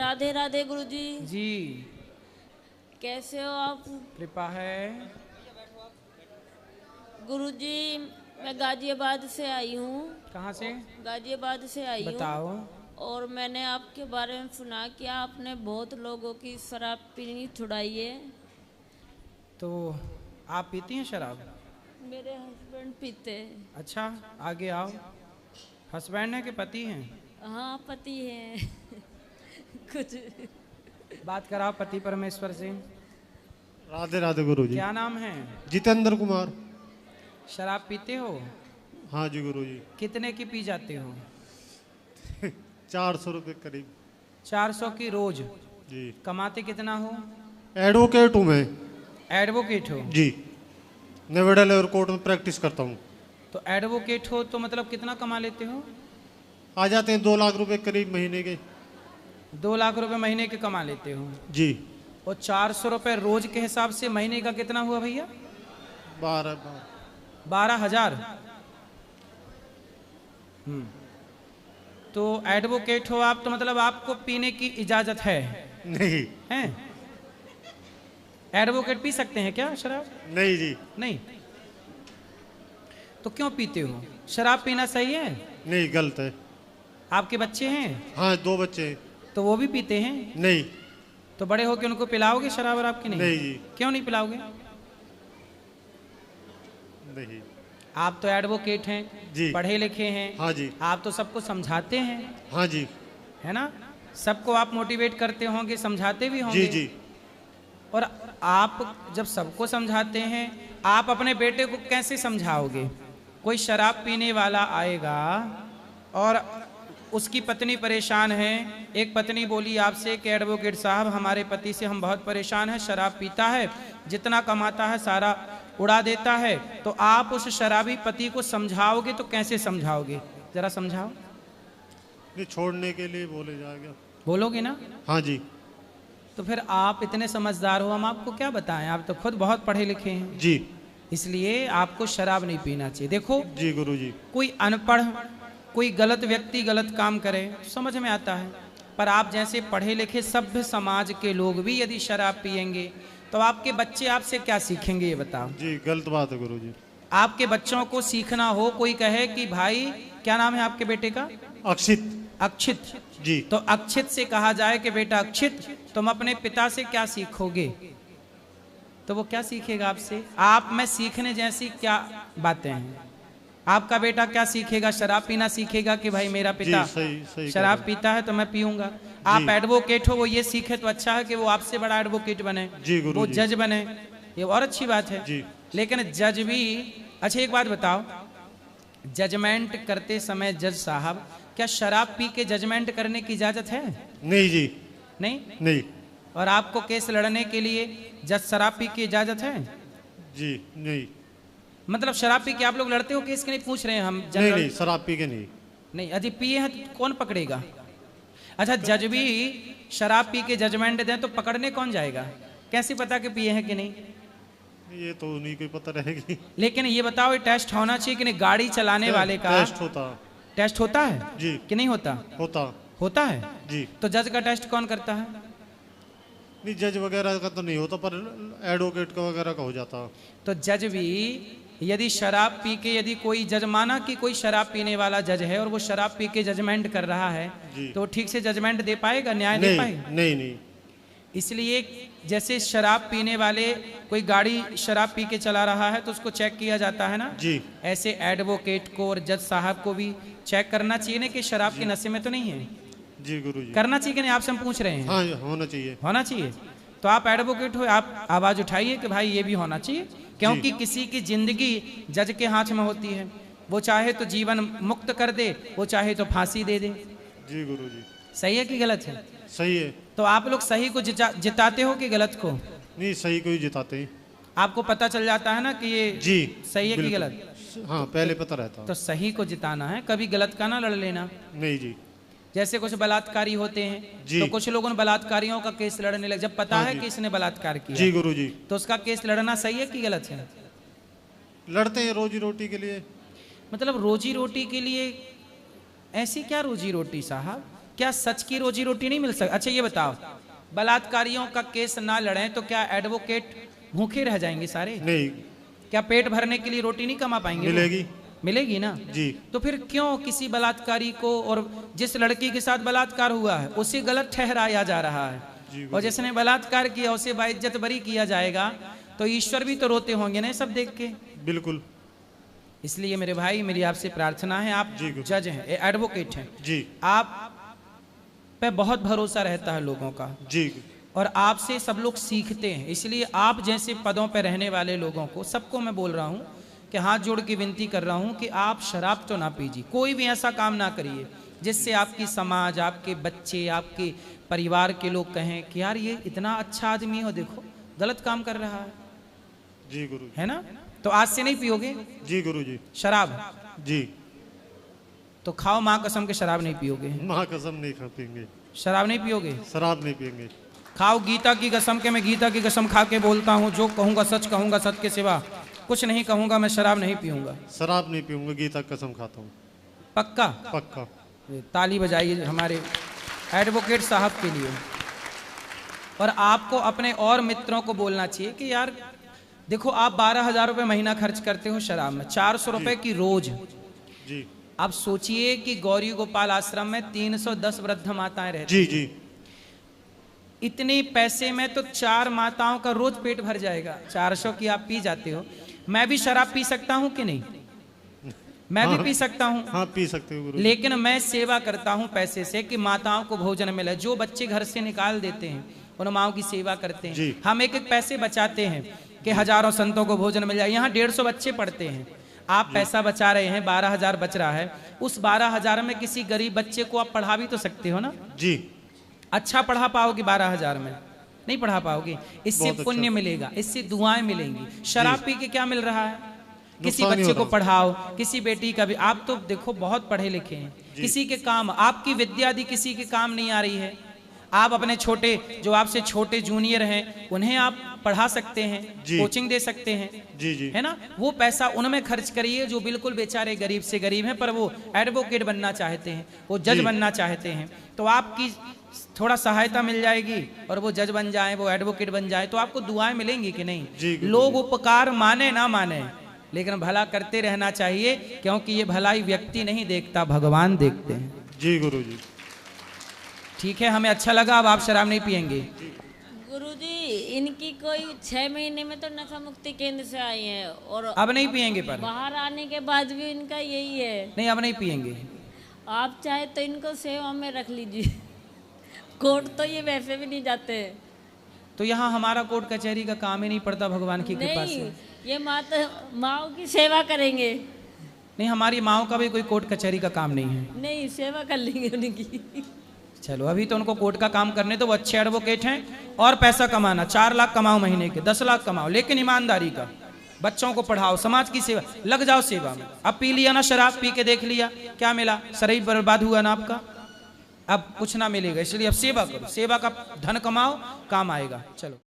राधे राधे गुरुजी। जी कैसे हो आप? कृपा है। गुरुजी मैं गाजियाबाद से आई हूँ। कहाँ से? गाजियाबाद से आई हूँ। बताओ। और मैंने आपके बारे में सुना कि आपने बहुत लोगों की शराब पीनी छुड़ाई है। तो आप पीती हैं शराब? मेरे हस्बैंड पीते हैं। अच्छा, आगे आओ। हस्बैंड है कि पति हैं? हाँ पति हैं। कुछ बात कराओ पति परमेश्वर से। राधे राधे गुरु जी। क्या नाम है? जितेंद्र कुमार। शराब पीते हो? हाँ जी गुरु जी। कितने की पी जाते हो? 400 रुपये करीब। 400 की रोज? जी। कमाते कितना हो? एडवोकेट हूँ मैं। एडवोकेट हो? जी, नोएडा लेबर कोर्ट में प्रैक्टिस करता हूँ। तो एडवोकेट हो तो मतलब कितना कमा लेते हो? आ जाते हैं 2 लाख रुपए करीब महीने के। 2 लाख रुपए महीने के कमा लेते हो? जी। और 400 रुपए रोज के हिसाब से महीने का कितना हुआ भैया? 12,000। तो एडवोकेट हो आप तो मतलब आपको पीने की इजाजत है? नहीं हैं? एडवोकेट पी सकते हैं क्या शराब? नहीं जी। नहीं। तो क्यों पीते हो? शराब पीना सही है? नहीं, गलत है। आपके बच्चे हैं? हाँ, 2 बच्चे हैं। तो वो भी पीते हैं? नहीं। तो बड़े होके उनको पिलाओगे शराब और आपकी नहीं? नहीं जी। क्यों नहीं पिलाओगे? नहीं। आप तो एडवोकेट हैं जी। पढ़े लिखे हैं। हाँ जी। आप तो सबको समझाते हैं, हाँ जी। है ना? सबको आप मोटिवेट करते होंगे, समझाते भी होंगे। जी जी। और आप जब सबको समझाते हैं, आप अपने बेटे को कैसे समझाओगे? कोई शराब पीने वाला आएगा और उसकी पत्नी परेशान है। एक पत्नी बोली आपसे कि एडवोकेट साहब हमारे पति से हम बहुत परेशान हैं, शराब पीता है, जितना कमाता है सारा उड़ा देता है। तो आप उस शराबी पति को समझाओगे तो कैसे समझाओगे? जरा समझाओ। नहीं, छोड़ने के लिए बोले जाएगा। बोलोगे ना? हाँ जी। तो फिर आप इतने समझदार हो, हम आपको क्या बताएं? आप तो खुद बहुत पढ़े लिखे हैं। जी। इसलिए आपको शराब नहीं पीना चाहिए। देखो जी गुरु जी। कोई अनपढ़ कोई गलत व्यक्ति गलत काम करे समझ में आता है, पर आप जैसे पढ़े लिखे सभ्य समाज के लोग भी यदि शराब पिएंगे तो आपके बच्चे आपसे क्या सीखेंगे ये बताओ? जी, गलत बात है गुरु जी। आपके बच्चों को सीखना हो, कोई कहे कि भाई क्या नाम है आपके बेटे का? अक्षित। अक्षित। जी। तो अक्षित से कहा जाए कि बेटा अक्षित तुम अपने पिता से क्या सीखोगे? तो वो क्या सीखेगा आपसे? आप में सीखने जैसी क्या बातें हैं? आपका बेटा क्या सीखेगा? शराब पीना सीखेगा कि भाई मेरा पिता सही शराब पीता है तो मैं पीऊंगा। आप एडवोकेट हो, वो ये सीखे तो अच्छा है कि वो आपसे बड़ा एडवोकेट बने, जी गुरु वो जी। जज बने, ये और अच्छी बात है जी। लेकिन जज भी अच्छा एक बात बताओ, जजमेंट करते समय जज साहब क्या शराब पी के जजमेंट करने की इजाजत है? नहीं जी। नहीं। नहीं। और आपको केस लड़ने के लिए जज शराब पी की इजाजत है? जी नहीं। मतलब शराब पी के आप लोग लड़ते हो केस के? नहीं पूछ रहे हैं हम। नहीं नहीं, शराब पी के नहीं। नहीं, यदि पिए हैं तो कौन पकड़ेगा? अच्छा, जज भी शराब पी के जजमेंट दें तो पकड़ने कौन जाएगा? कैसे पता कि पिए हैं कि नहीं? ये तो उन्हीं को पता रहेगी। लेकिन ये बताओ, ये टेस्ट होना चाहिए कि नहीं? गाड़ी चलाने वाले का टेस्ट होता है जी कि नहीं होता? होता है जी। तो जज का टेस्ट कौन करता है? नहीं, जज वगैरह का तो नहीं होता, पर एडवोकेट का वगैरह का हो जाता। तो जज भी यदि शराब पी के, यदि कोई जज माना कि कोई शराब पीने वाला जज है और वो शराब पी के जजमेंट कर रहा है तो ठीक से जजमेंट दे पाएगा, न्याय दे पाएगा? नहीं नहीं। इसलिए जैसे शराब पीने वाले कोई गाड़ी शराब पी के चला रहा है तो उसको चेक किया जाता है ना जी। ऐसे एडवोकेट को और जज साहब को भी चेक करना चाहिए ना कि शराब के नशे में तो नहीं है? जी गुरु जी। करना चाहिए कि नहीं? आपसे हम पूछ रहे हैं। हाँ, होना चाहिए। होना चाहिए। तो आप एडवोकेट हो, आप आवाज उठाइए कि भाई ये भी होना चाहिए, क्योंकि किसी की जिंदगी जज के हाथ में होती है। वो चाहे तो जीवन मुक्त कर दे, वो चाहे तो फांसी दे दे। जी गुरु जी। सही है कि गलत है? सही है। तो आप लोग सही को जिताते हो कि गलत को? नहीं, सही को ही जिताते हैं। आपको पता चल जाता है ना कि ये जी सही है कि गलत? हाँ, पहले पता रहता। तो सही को जिताना है, कभी गलत का ना लड़ लेना। नहीं जी। जैसे कुछ बलात्कारी होते हैं तो कुछ लोग उन बलात्कारियों का केस लड़ने लगे, जब पता है कि इसने बलात्कार किया। जी गुरु जी। तो उसका केस लड़ना सही है कि गलत है? लड़ते हैं रोजी रोटी के लिए। मतलब रोजी रोटी के लिए? ऐसी क्या रोजी रोटी साहब? क्या सच की रोजी रोटी नहीं मिल सकती? अच्छा ये बताओ, बलात्कारियों का केस ना लड़ें तो क्या एडवोकेट भूखे रह जाएंगे सारे? नहीं, क्या पेट भरने के लिए रोटी नहीं कमा पाएंगे वो? मिलेगी मिलेगी ना। जी। तो फिर क्यों किसी बलात्कारी को और जिस लड़की के साथ बलात्कार हुआ है उसे गलत ठहराया जा रहा है, जी, और जिसने बलात्कार किया उसे बाइज्जत बरी किया जाएगा? तो ईश्वर भी तो रोते होंगे ना सब देख के। बिल्कुल इसलिए मेरे भाई, मेरी आपसे प्रार्थना है, आप जी, गुरु। जज हैं, एडवोकेट हैं, जी आप पे बहुत भरोसा रहता है लोगों का, जी और आपसे सब लोग सीखते हैं। इसलिए आप जैसे पदों पर रहने वाले लोगों को, सबको मैं बोल रहा हूँ कि हाथ जोड़ के विनती कर रहा हूँ कि आप शराब तो ना पीजिए, कोई भी ऐसा काम ना करिए जिससे आपकी समाज, आपके बच्चे, आपके परिवार के लोग कहें कि यार ये इतना अच्छा आदमी हो, देखो गलत काम कर रहा है, जी गुरु जी। है ना। तो आज से नहीं पियोगे जी गुरु जी। शराब? जी, तो खाओ माँ कसम के शराब नहीं पियोगे, माँ कसम नहीं खा पियेंगे, शराब नहीं पियोगे। शराब नहीं पियेंगे। खाओ गीता की कसम के, मैं गीता की कसम खा के बोलता हूँ, जो कहूँगा सच कहूँगा, सच के सिवा कुछ नहीं कहूँगा, मैं शराब नहीं पीऊँगा। शराब नहीं पीऊंगा, गीता कसम खाता हूँ। पक्का? पक्का। ताली बजाइए हमारे एडवोकेट साहब के लिए। और आपको अपने और मित्रों को बोलना चाहिए कि यार देखो, आप 12,000 रुपये महीना खर्च करते हो शराब में, 400 रुपये की रोज। जी आप सोचिए कि गौरी गोपाल आश्रम में 310 वृद्ध माताएं रहती, जी जी इतने पैसे में तो 4 माताओं का रोज पेट भर जाएगा। 400 की आप पी जाते हो, मैं भी शराब पी सकता हूँ कि नहीं? मैं भी पी सकता हूँ, हाँ पी सकते हो गुरु जी। लेकिन मैं सेवा करता हूँ पैसे से कि माताओं को भोजन मिले। जो बच्चे घर से निकाल देते हैं उन माओं की सेवा करते हैं। जी। हम एक एक पैसे बचाते हैं कि हजारों संतों को भोजन मिल जाए। यहाँ 150 बच्चे पढ़ते हैं, आप पैसा बचा रहे हैं, 12,000 बच रहा है। उस 12,000 में किसी गरीब बच्चे को आप पढ़ा भी तो सकते हो ना। जी अच्छा पढ़ा पाओगे 12,000 में? नहीं पढ़ा पाओगे। इससे बहुत अच्छा। पुण्य मिलेगा, इससे दुआएं मिलेंगी। शराब पी के क्या मिल रहा है? किसी नुकसान ही बच्चे हो को रहा। पढ़ाओ, किसी बेटी का भी। आप तो देखो बहुत पढ़े लिखे हैं, किसी के काम, आपकी विद्या यदि किसी के काम नहीं आ रही है, आप अपने छोटे, जो आपसे छोटे जूनियर हैं, उन्हें आप पढ़ा सकते हैं, जी। कोचिंग दे सकते हैं, जी जी है ना। वो पैसा उनमें खर्च करिए जो बिल्कुल बेचारे गरीब से गरीब हैं, पर वो एडवोकेट बनना चाहते हैं, वो जज जी। बनना चाहते हैं। तो आपकी थोड़ा सहायता मिल जाएगी और वो जज बन जाए, वो एडवोकेट बन जाए, तो आपको दुआएं मिलेंगी कि जी, नहीं? गुरु लोग जी। उपकार माने ना माने, लेकिन भला करते रहना चाहिए, क्योंकि ये भलाई व्यक्ति नहीं देखता, भगवान देखते हैं। जी गुरु जी। ठीक है, हमें अच्छा लगा। अब आप शराब नहीं पियेंगे? गुरुजी, इनकी कोई 6 महीने में तो नशा मुक्ति केंद्र से आई है, और अब नहीं पियेंगे? पर बाहर आने के बाद भी इनका यही है। नहीं, अब नहीं पियेंगे। आप चाहे तो इनको सेवा में रख लीजिए। कोर्ट तो ये वैसे भी नहीं जाते। तो यहाँ हमारा कोर्ट कचहरी का काम ही नहीं पड़ता भगवान की कृपा नहीं, से। ये माओ की सेवा करेंगे। नहीं, हमारी माओ का भी कोई कोर्ट कचहरी का काम नहीं है। नहीं, सेवा कर लेंगे उनकी। चलो, अभी तो उनको कोर्ट का काम करने तो वो अच्छे एडवोकेट हैं। और पैसा कमाना, 4 लाख कमाओ महीने के, 10 लाख कमाओ, लेकिन ईमानदारी का। बच्चों को पढ़ाओ, समाज की सेवा, लग जाओ सेवा में। अब पी लिया ना शराब, पी के देख लिया, क्या मिला? शरीर बर्बाद हुआ ना आपका, अब कुछ ना मिलेगा। इसलिए अब सेवा करो, सेवा का धन कमाओ, काम आएगा। चलो।